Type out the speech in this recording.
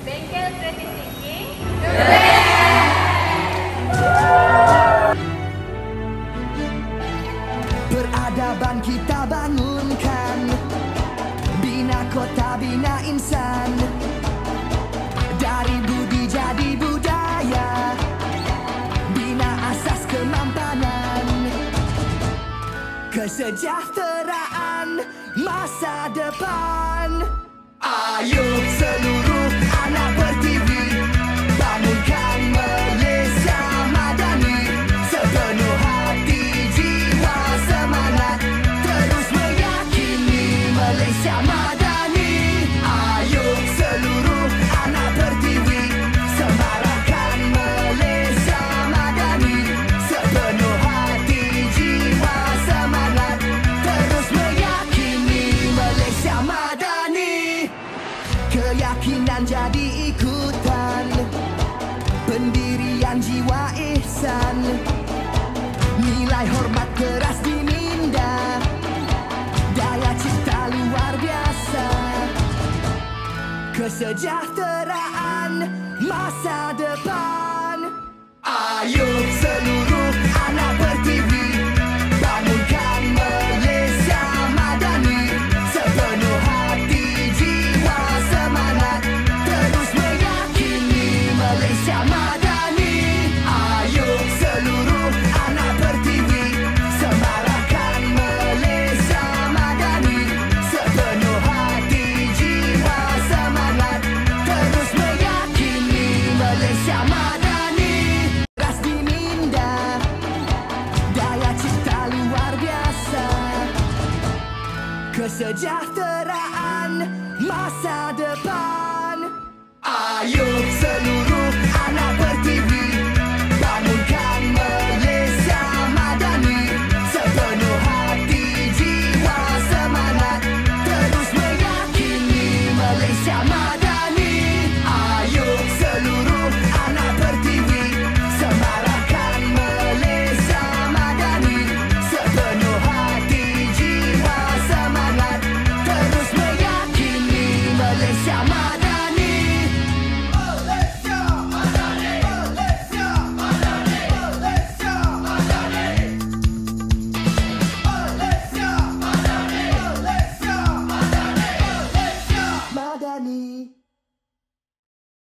Bengkel Kreatif Thinking. Peradaban kita bangunkan, bina kota, bina insan. Dari budi jadi budaya, bina asas kemampanan. Kesejahteraan masa depan. Ayo seluruh anak per-TV, bangunkan Malaysia madani. Sepenuh hati, jiwa, semangat, terus meyakini Malaysia madani. Ayo seluruh anak per-TV, semarakkan Malaysia madani. Sepenuh hati, jiwa, semangat, terus meyakini Malaysia madani. Keyakinan jadi ikutan, pendirian jiwa ihsan, nilai hormat keras diminda, daya cipta luar biasa. Kesejahteraan masa depan. Ayo seluruh anak per-TV, bangunkan Malaysia madani. Sepenuh hati, jiwa, semangat, terus meyakini Malaysia madani. Ayo seluruh anak per-TV, semarakkan Malaysia madani. Sepenuh hati, jiwa, semangat, terus meyakini Malaysia madani. Ras diminda, daya cipta luar biasa. Kesejahteraan masa depan. Ayo